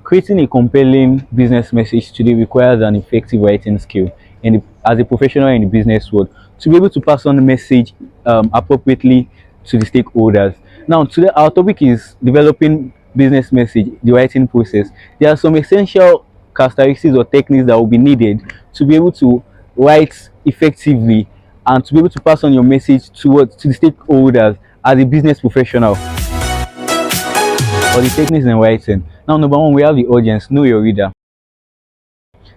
Creating a compelling business message today requires an effective writing skill as a professional in the business world to be able to pass on the message appropriately to the stakeholders. Now, today our topic is developing business message, the writing process. There are some essential characteristics or techniques that will be needed to be able to write effectively and to be able to pass on your message to the stakeholders as a business professional. Or the techniques in writing. Now, number one, we have the audience, know your reader.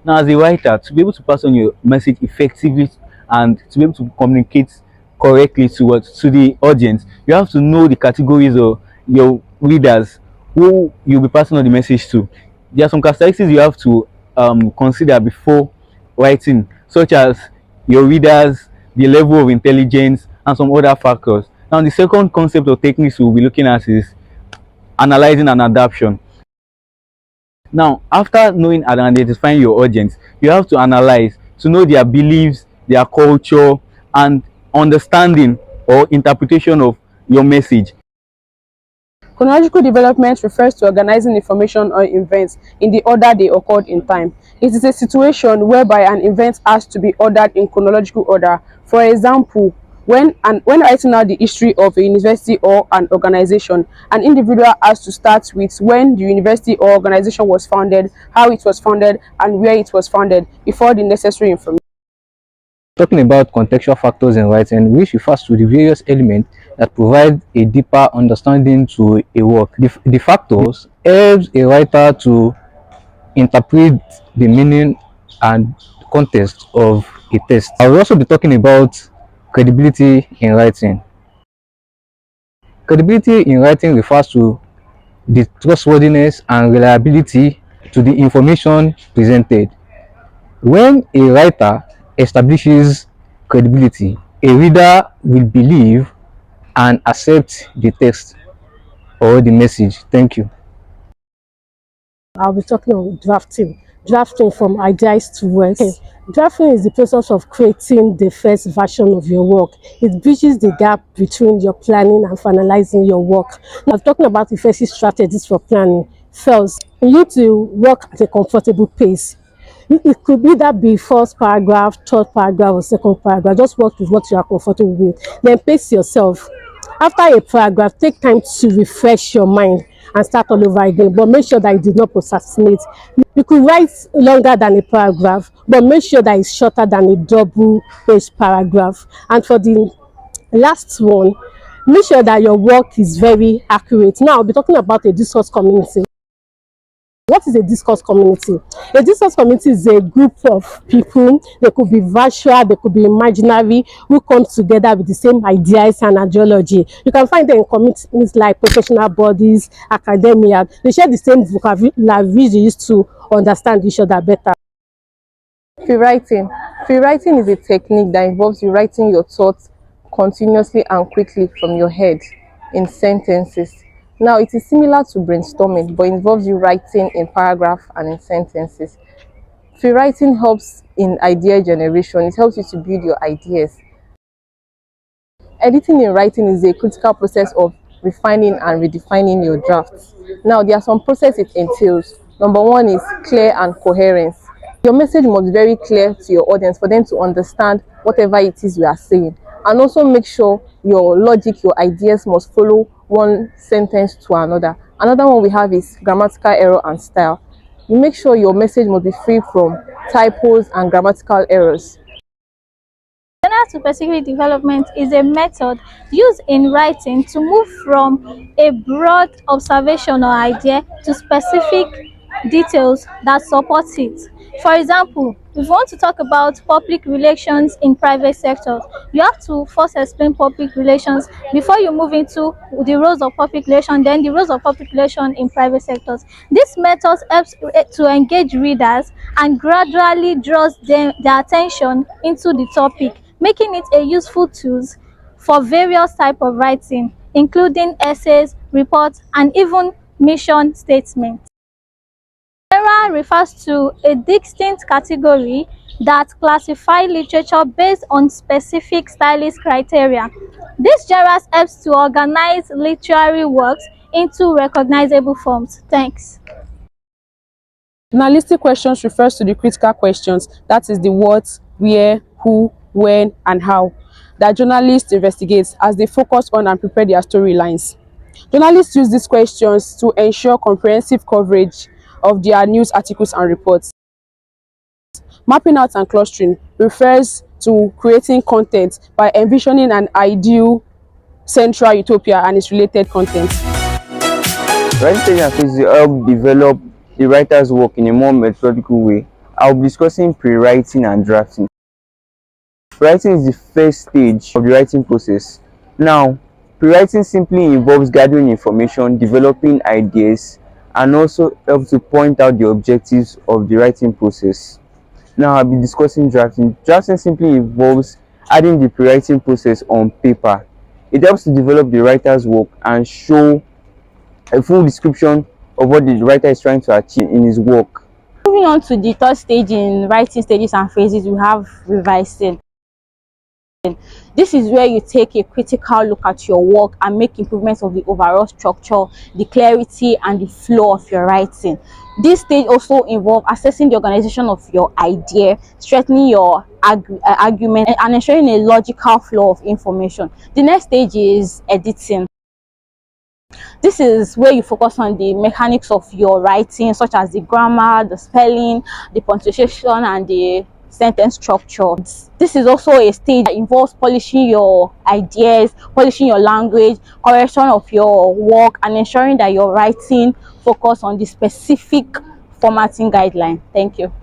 Now, as a writer, to be able to pass on your message effectively and to be able to communicate correctly to the audience, you have to know the categories of your readers who you'll be passing on the message to. There are some characteristics you have to consider before writing, such as your readers, the level of intelligence, and some other factors. Now, the second concept or techniques we'll be looking at is analyzing and adaptation. Now, after knowing and identifying your audience, you have to analyze to know their beliefs, their culture, and understanding or interpretation of your message. Chronological development refers to organizing information or events in the order they occurred in time. It is a situation whereby an event has to be ordered in chronological order. For example, when writing out the history of a university or an organization, an individual has to start with when the university or organization was founded, how it was founded, and where it was founded before the necessary information. Talking about contextual factors in writing, which refers to the various elements that provide a deeper understanding to a work. The factors helps a writer to interpret the meaning and context of a text. I will also be talking about credibility in writing. Credibility in writing refers to the trustworthiness and reliability to the information presented. When a writer establishes credibility, a reader will believe and accept the text or the message. Thank you. I'll be talking on drafting. Drafting from ideas to words. Okay. Drafting is the process of creating the first version of your work. It bridges the gap between your planning and finalizing your work. Now, talking about effective strategies for planning. First, you need to work at a comfortable pace. It could either be first paragraph, third paragraph, or second paragraph. Just work with what you are comfortable with. Then pace yourself. After a paragraph, take time to refresh your mind and start all over again, but make sure that you did not procrastinate. You could write longer than a paragraph, but make sure that it's shorter than a double page paragraph. And for the last one, make sure that your work is very accurate. Now, I'll be talking about a discourse community. What is a discourse community? A discourse community is a group of people. They could be virtual, they could be imaginary, who come together with the same ideas and ideology. You can find them in communities like professional bodies, academia. They share the same vocabulary used to understand each other better. Free writing. Free writing is a technique that involves you writing your thoughts continuously and quickly from your head in sentences. Now, it is similar to brainstorming, but involves you writing in paragraphs and in sentences. Free writing helps in idea generation. It helps you to build your ideas. Editing in writing is a critical process of refining and redefining your drafts. Now, there are some processes it entails. Number one is clear and coherence. Your message must be very clear to your audience for them to understand whatever it is you are saying. And also make sure your logic, your ideas must follow one sentence to another. Another one we have is grammatical error and style. You make sure your message must be free from typos and grammatical errors. General to specific development is a method used in writing to move from a broad observation or idea to specific details that support it. For example, if you want to talk about public relations in private sectors, you have to first explain public relations before you move into the roles of public relations, then the roles of public relations in private sectors. This method helps to engage readers and gradually draws their attention into the topic, making it a useful tool for various types of writing, including essays, reports, and even mission statements. Genre refers to a distinct category that classify literature based on specific stylist criteria. This genre helps to organize literary works into recognizable forms. Thanks. Journalistic questions refers to the critical questions, that is the what, where, who, when, and how, that journalists investigate as they focus on and prepare their storylines. Journalists use these questions to ensure comprehensive coverage of their news articles and reports. Mapping out and clustering refers to creating content by envisioning an ideal central utopia and its related content. Writing and phases help develop the writer's work in a more methodical way. I'll be discussing pre-writing and drafting. Writing is the first stage of the writing process. Now, pre-writing simply involves gathering information, developing ideas, and also helps to point out the objectives of the writing process. Now, I'll be discussing drafting. Drafting simply involves adding the pre-writing process on paper. It helps to develop the writer's work and show a full description of what the writer is trying to achieve in his work. Moving on to the third stage in writing stages and phases, we have revising. This is where you take a critical look at your work and make improvements of the overall structure, the clarity, and the flow of your writing. This stage also involves assessing the organization of your idea, strengthening your argument, and ensuring a logical flow of information. The next stage is editing. This is where you focus on the mechanics of your writing, such as the grammar, the spelling, the punctuation, and the sentence structure. This is also a stage that involves polishing your ideas, polishing your language, correction of your work, and ensuring that your writing focus on the specific formatting guideline. Thank you.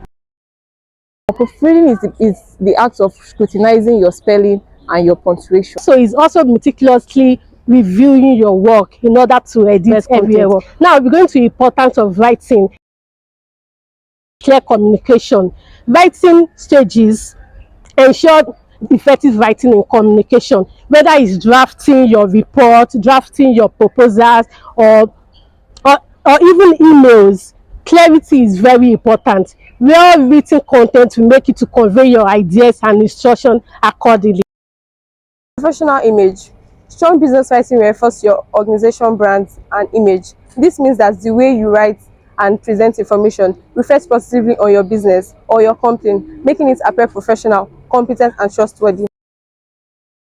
Proofreading is the act of scrutinizing your spelling and your punctuation. So it's also meticulously reviewing your work in order to edit every error. Now we're going to the importance of writing. Clear communication. Writing stages ensure effective writing and communication, whether it's drafting your report, drafting your proposals, or even emails. Clarity is very important. Well written content will make you to convey your ideas and instruction accordingly. Professional image. Strong business writing refers to your organization brand and image. This means that the way you write and present information reflects positively on your business or your company, making it appear professional, competent, and trustworthy.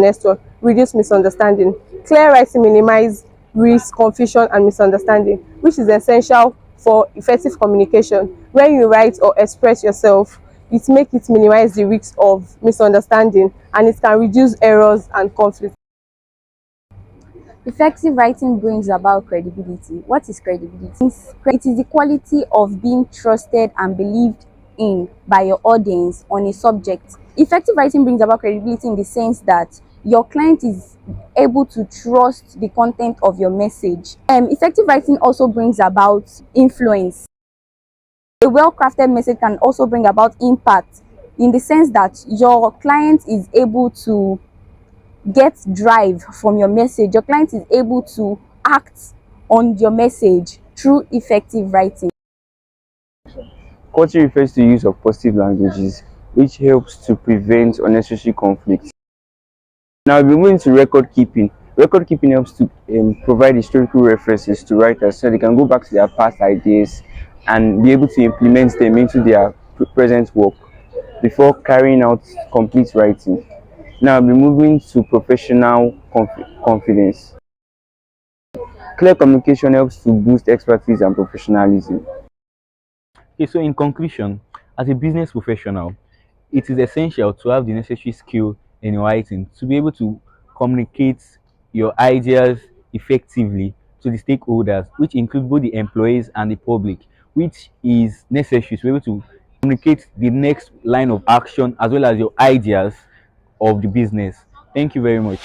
Next one, reduce misunderstanding. Clear writing minimizes risk, confusion, and misunderstanding, which is essential for effective communication. When you write or express yourself, it makes it minimize the risk of misunderstanding, and it can reduce errors and conflict. Effective writing brings about credibility. What is credibility? It is the quality of being trusted and believed in by your audience on a subject. Effective writing brings about credibility in the sense that your client is able to trust the content of your message. Effective writing also brings about influence. A well-crafted message can also bring about impact in the sense that your client is able to get drive from your message. Your client is able to act on your message through effective writing. Culture refers to the use of positive languages, which helps to prevent unnecessary conflicts. Now we're moving to record keeping. Record keeping helps to provide historical references to writers so they can go back to their past ideas and be able to implement them into their present work before carrying out complete writing. Now we're moving to professional confidence. Clear communication helps to boost expertise and professionalism. Okay, so in conclusion, as a business professional, it is essential to have the necessary skill in your writing to be able to communicate your ideas effectively to the stakeholders, which include both the employees and the public, which is necessary to be able to communicate the next line of action as well as your ideas of the business. Thank you very much.